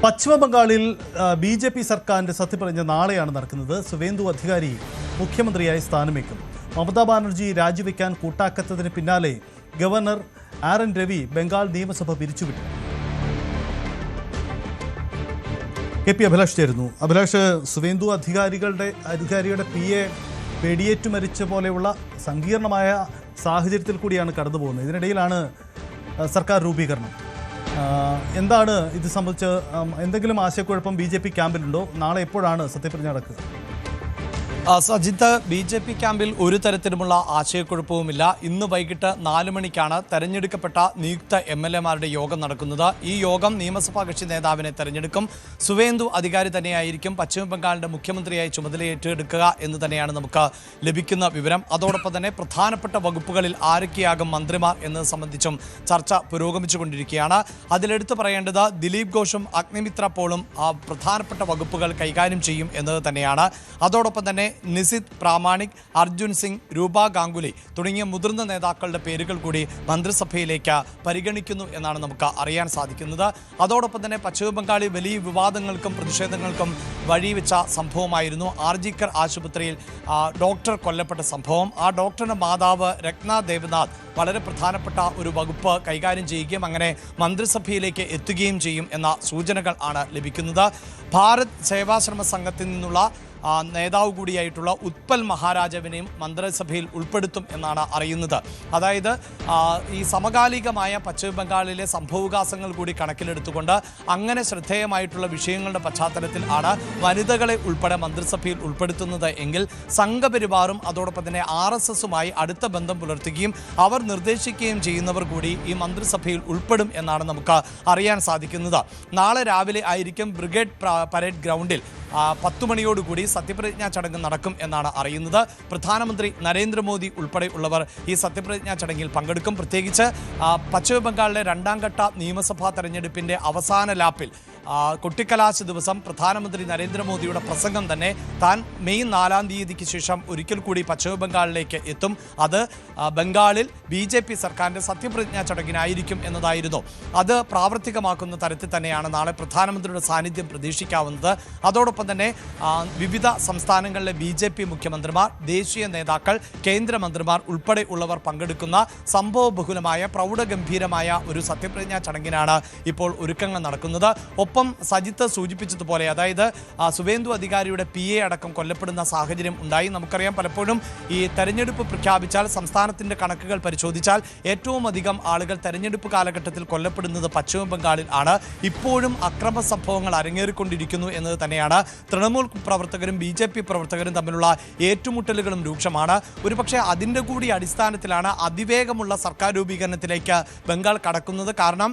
പശ്ചിമ ബംഗാളിൽ ബി.ജെ.പി. സർക്കാരിന്റെ സത്യപ്രതിജ്ഞ നാളെയാണ് നടക്കുന്നത്. സുവേന്ദു അധികാരി മുഖ്യമന്ത്രിയായി സ്ഥാനമേക്കും. മമതാ ബാനർജി രാജിവെക്കാൻ കൂട്ടാക്കത്തതിന് പിന്നാലെ ഗവർണർ ആർ.എൻ. രവി ബംഗാൾ നിയമസഭ പിരിച്ചുവിട്ടു. കെ.പി. അഭിലാഷ് ചേരുന്നു. അഭിലാഷ്, സുവേന്ദു അധികാരിയുടെ പി.എ. വെടിയേറ്റു മരിച്ച പോലെയുള്ള സങ്കീർണമായ സാഹചര്യത്തിൽ കൂടിയാണ് കടന്നു പോകുന്നത്. ഇതിനിടയിലാണ് സർക്കാർ രൂപീകരണം. എന്താണ് ഇത് സംബന്ധിച്ച് എന്തെങ്കിലും ആശയക്കുഴപ്പം ബി.ജെ.പി. ക്യാമ്പിലുണ്ടോ? നാളെ എപ്പോഴാണ് സത്യപ്രതിജ്ഞ നടക്കുക? സജിത്ത്, ബി.ജെ.പി. ക്യാമ്പിൽ ഒരു തരത്തിലുമുള്ള ആശയക്കുഴപ്പവുമില്ല. ഇന്ന് വൈകിട്ട് 4 മണിക്കാണ് തെരഞ്ഞെടുക്കപ്പെട്ട നിയുക്ത എം.എൽ.എമാരുടെ യോഗം നടക്കുന്നത്. ഈ യോഗം നിയമസഭാ കക്ഷി നേതാവിനെ തെരഞ്ഞെടുക്കും. സുവേന്ദു അധികാരി തന്നെയായിരിക്കും പശ്ചിമ ബംഗാളിന്റെ മുഖ്യമന്ത്രിയായി ചുമതലയേറ്റെടുക്കുക എന്ന് തന്നെയാണ് നമുക്ക് ലഭിക്കുന്ന വിവരം. അതോടൊപ്പം തന്നെ പ്രധാനപ്പെട്ട വകുപ്പുകളിൽ ആരൊക്കെയാകും മന്ത്രിമാർ എന്നത് സംബന്ധിച്ചും ചർച്ച പുരോഗമിച്ചുകൊണ്ടിരിക്കുകയാണ്. അതിലെടുത്ത് പറയേണ്ടത് ദിലീപ് ഘോഷും അഗ്നിമിത്ര പോളും പ്രധാനപ്പെട്ട വകുപ്പുകൾ കൈകാര്യം ചെയ്യും എന്നത് തന്നെയാണ്. അതോടൊപ്പം തന്നെ നിസിത് പ്രാമാണിക്, അർജുൻ സിംഗ്, രൂപ ഗാംഗുലി തുടങ്ങിയ മുതിർന്ന നേതാക്കളുടെ പേരുകൾ കൂടി മന്ത്രിസഭയിലേക്ക് പരിഗണിക്കുന്നു എന്നാണ് നമുക്ക് അറിയാൻ സാധിക്കുന്നത്. അതോടൊപ്പം തന്നെ പശ്ചിമ ബംഗാളിൽ വലിയ വിവാദങ്ങൾക്കും പ്രതിഷേധങ്ങൾക്കും വഴിവെച്ച സംഭവമായിരുന്നു ആർജിക്കർ ആശുപത്രിയിൽ ഡോക്ടർ കൊല്ലപ്പെട്ട സംഭവം. ആ ഡോക്ടറുടെ മാതാവ് രത്ന ദേവനാഥ് വളരെ പ്രധാനപ്പെട്ട ഒരു വകുപ്പ് കൈകാര്യം ചെയ്യുകയും അങ്ങനെ മന്ത്രിസഭയിലേക്ക് എത്തുകയും ചെയ്യും എന്ന സൂചനകൾ ആണ് ലഭിക്കുന്നത്. ഭാരത് സേവാശ്രമ സംഘത്തിൽ നിന്നുള്ള നേതാവ് കൂടിയായിട്ടുള്ള ഉത്പൽ മഹാരാജവിനെയും മന്ത്രിസഭയിൽ ഉൾപ്പെടുത്തും എന്നാണ് അറിയുന്നത്. അതായത് ഈ സമകാലികമായ പശ്ചിമ ബംഗാളിലെ സംഭവവികാസങ്ങൾ കൂടി കണക്കിലെടുത്തുകൊണ്ട് അങ്ങനെ ശ്രദ്ധേയമായിട്ടുള്ള വിഷയങ്ങളുടെ പശ്ചാത്തലത്തിൽ ആണ് വനിതകളെ ഉൾപ്പെടെ മന്ത്രിസഭയിൽ ഉൾപ്പെടുത്തുന്നത് എങ്കിൽ സംഘപരിവാറും അതോടൊപ്പം തന്നെ RSSുമായി അടുത്ത ബന്ധം പുലർത്തുകയും അവർ നിർദ്ദേശിക്കുകയും ചെയ്യുന്നവർ കൂടി ഈ മന്ത്രിസഭയിൽ ഉൾപ്പെടും എന്നാണ് നമുക്ക് അറിയാൻ സാധിക്കുന്നത്. നാളെ രാവിലെ ആയിരിക്കും ബ്രിഗേഡ് പരേഡ് ഗ്രൗണ്ടിൽ 10 മണിയോടുകൂടി സത്യപ്രതിജ്ഞാ ചടങ്ങ് നടക്കും എന്നാണ് അറിയുന്നത്. പ്രധാനമന്ത്രി നരേന്ദ്രമോദി ഉൾപ്പെടെ ഉള്ളവർ ഈ സത്യപ്രതിജ്ഞാ ചടങ്ങിൽ പങ്കെടുക്കും. പ്രത്യേകിച്ച് പശ്ചിമ ബംഗാളിലെ 2ാം ഘട്ട നിയമസഭാ തെരഞ്ഞെടുപ്പിൻ്റെ അവസാന ലാപ്പിൽ കൊട്ടിക്കലാശ ദിവസം പ്രധാനമന്ത്രി നരേന്ദ്രമോദിയുടെ പ്രസംഗം തന്നെ താൻ മെയ് 4-ാം തീയതിക്ക് ശേഷം ഒരിക്കൽ കൂടി പശ്ചിമ ബംഗാളിലേക്ക് എത്തും. അത് ബംഗാളിൽ ബി.ജെ.പി. സർക്കാരിൻ്റെ സത്യപ്രതിജ്ഞാ ചടങ്ങിനായിരിക്കും എന്നതായിരുന്നു. അത് പ്രാവർത്തികമാക്കുന്ന തരത്തിൽ തന്നെയാണ് നാളെ പ്രധാനമന്ത്രിയുടെ സാന്നിധ്യം പ്രതീക്ഷിക്കാവുന്നത്. അതോടൊപ്പം തന്നെ വിവിധ സംസ്ഥാനങ്ങളിലെ ബി.ജെ.പി. മുഖ്യമന്ത്രിമാർ, ദേശീയ നേതാക്കൾ, കേന്ദ്രമന്ത്രിമാർ ഉൾപ്പെടെ ഉള്ളവർ പങ്കെടുക്കുന്ന സംഭവബഹുലമായ പ്രൗഢഗംഭീരമായ ഒരു സത്യപ്രതിജ്ഞാ ചടങ്ങിനാണ് ഇപ്പോൾ ഒരുക്കങ്ങൾ നടക്കുന്നത്. ഒപ്പം സജിത്ത് സൂചിപ്പിച്ചതുപോലെ അതായത് സുവേന്ദു അധികാരിയുടെ പി.എ. അടക്കം കൊല്ലപ്പെടുന്ന സാഹചര്യം ഉണ്ടായി. നമുക്കറിയാം, പലപ്പോഴും ഈ തെരഞ്ഞെടുപ്പ് പ്രഖ്യാപിച്ചാൽ സംസ്ഥാനത്തിൻ്റെ കണക്കുകൾ പരിശോധിച്ചാൽ ഏറ്റവും അധികം ആളുകൾ തെരഞ്ഞെടുപ്പ് കാലഘട്ടത്തിൽ കൊല്ലപ്പെടുന്നത് പശ്ചിമ ബംഗാളിൽ ആണ്. ഇപ്പോഴും അക്രമ സംഭവങ്ങൾ അരങ്ങേറിക്കൊണ്ടിരിക്കുന്നു എന്നത് തന്നെയാണ്. തൃണമൂൽ പ്രവർത്തകരും ബി.ജെ.പി. പ്രവർത്തകരും തമ്മിലുള്ള ഏറ്റുമുട്ടലുകളും രൂക്ഷമാണ്. ഒരുപക്ഷെ അതിൻ്റെ കൂടി അടിസ്ഥാനത്തിലാണ് അതിവേഗമുള്ള സർക്കാർ രൂപീകരണത്തിലേക്ക് ബംഗാൾ കടക്കുന്നത്. കാരണം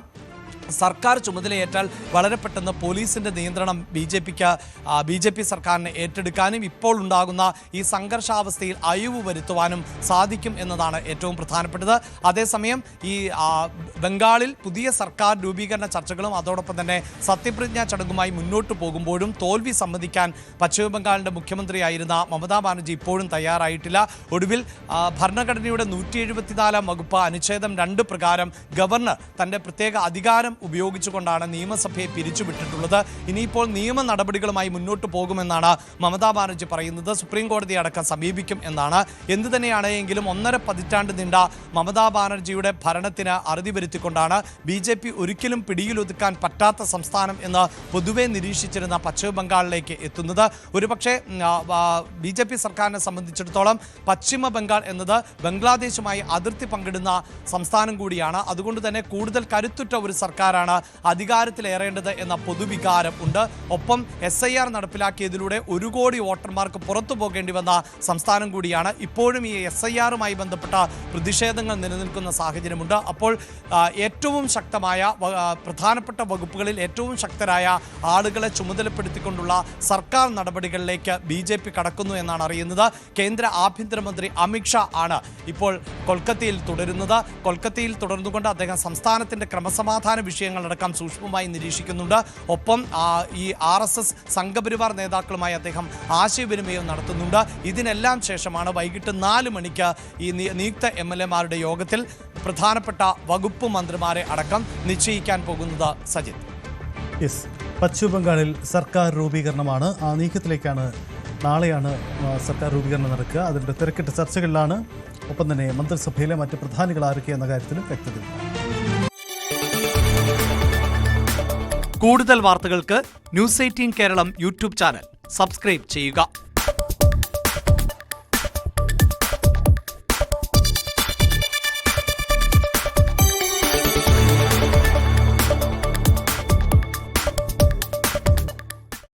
സർക്കാർ ചുമതലയേറ്റാൽ വളരെ പെട്ടെന്ന് പോലീസിൻ്റെ നിയന്ത്രണം ബി.ജെ.പി. സർക്കാരിനെ ഏറ്റെടുക്കാനും ഇപ്പോൾ ഉണ്ടാകുന്ന ഈ സംഘർഷാവസ്ഥയിൽ അയവ് വരുത്തുവാനും സാധിക്കും എന്നതാണ് ഏറ്റവും പ്രധാനപ്പെട്ടത്. അതേസമയം ഈ ബംഗാളിൽ പുതിയ സർക്കാർ രൂപീകരണ ചർച്ചകളും അതോടൊപ്പം തന്നെ സത്യപ്രതിജ്ഞാ ചടങ്ങുമായി മുന്നോട്ട് പോകുമ്പോഴും തോൽവി സമ്മതിക്കാൻ പശ്ചിമ ബംഗാളിൻ്റെ മുഖ്യമന്ത്രിയായിരുന്ന മമതാ ബാനർജി ഇപ്പോഴും തയ്യാറായിട്ടില്ല. ഒടുവിൽ ഭരണഘടനയുടെ 174-ാം വകുപ്പ് അനുച്ഛേദം 2 പ്രകാരം ഗവർണർ തൻ്റെ പ്രത്യേക അധികാരം ഉപയോഗിച്ചുകൊണ്ടാണ് നിയമസഭയെ പിരിച്ചുവിട്ടിട്ടുള്ളത്. ഇനിയിപ്പോൾ നിയമ നടപടികളുമായി മുന്നോട്ട് പോകുമെന്നാണ് മമതാ ബാനർജി പറയുന്നത്. സുപ്രീം കോടതിയെ അടക്കം സമീപിക്കും എന്നാണ്. എന്തു തന്നെയാണെങ്കിലും 1.5 പതിറ്റാണ്ട് നീണ്ട മമതാ ബാനർജിയുടെ ഭരണത്തിന് അറുതി വരുത്തിക്കൊണ്ടാണ് ബി.ജെ.പി. ഒരിക്കലും പിടിയിലൊതുക്കാൻ പറ്റാത്ത സംസ്ഥാനം എന്ന് പൊതുവെ നിരീക്ഷിച്ചിരുന്ന പശ്ചിമ ബംഗാളിലേക്ക് എത്തുന്നത്. ഒരുപക്ഷെ ബി.ജെ.പി. സർക്കാരിനെ സംബന്ധിച്ചിടത്തോളം പശ്ചിമ ബംഗാൾ എന്നത് ബംഗ്ലാദേശുമായി അതിർത്തി പങ്കിടുന്ന സംസ്ഥാനം കൂടിയാണ്. അതുകൊണ്ട് തന്നെ കൂടുതൽ കരുത്തുറ്റ ഒരു സർക്കാരാണ് അധികാരത്തിലേറേണ്ടത് എന്ന പൊതുവികാരം ഉണ്ട്. ഒപ്പം SIR നടപ്പിലാക്കിയതിലൂടെ 1 കോടി വോട്ടർമാർക്ക് പുറത്തു പോകേണ്ടി വന്ന സംസ്ഥാനം കൂടിയാണ്. ഇപ്പോഴും ഈ SIRമായി ബന്ധപ്പെട്ട പ്രതിഷേധങ്ങൾ നിലനിൽക്കുന്ന സാഹചര്യമുണ്ട്. അപ്പോൾ ഏറ്റവും ശക്തമായ പ്രധാനപ്പെട്ട വകുപ്പുകളിൽ ഏറ്റവും ശക്തരായ ആളുകളെ ചുമതലപ്പെടുത്തിക്കൊണ്ടുള്ള സർക്കാർ നടപടികളിലേക്ക് ബി.ജെ.പി. കടക്കുന്നു എന്നാണ് അറിയുന്നത്. കേന്ദ്ര ആഭ്യന്തരമന്ത്രി അമിത്ഷാ ആണ് ഇപ്പോൾ കൊൽക്കത്തയിൽ തുടരുന്നത്. കൊൽക്കത്തയിൽ തുടർന്നുകൊണ്ട് അദ്ദേഹം സംസ്ഥാനത്തിൻ്റെ ക്രമസമാധാന വിഷയങ്ങളടക്കം സൂക്ഷ്മമായി നിരീക്ഷിക്കുന്നുണ്ട്. ഒപ്പം ഈ RSS സംഘപരിവാർ നേതാക്കളുമായി അദ്ദേഹം ആശയവിനിമയം നടത്തുന്നുണ്ട്. ഇതിനെല്ലാം ശേഷമാണ് വൈകിട്ട് 4 മണിക്ക് ഈ നിയുക്ത MLA-മാരുടെ യോഗത്തിൽ പ്രധാനപ്പെട്ട വകുപ്പ് മന്ത്രിമാരെ അടക്കം നിശ്ചയിക്കാൻ പോകുന്നത്. സജിത്ത്. പശ്ചിമ ബംഗാളിൽ സർക്കാർ രൂപീകരണമാണ്. ആ നീക്കത്തിലേക്കാണ് നാളെയാണ് സർക്കാർ രൂപീകരണം നടക്കുക. അതിൻ്റെ തിരക്കിട്ട ചർച്ചകളിലാണ്. ഒപ്പം തന്നെ മന്ത്രിസഭയിലെ മറ്റ് പ്രധാനികൾ ആരൊക്കെ എന്ന കാര്യത്തിലും വ്യക്തതയില്ല. കൂടുതൽ വാർത്തകൾക്ക് news 18 Keralam YouTube channel subscribe ചെയ്യുക.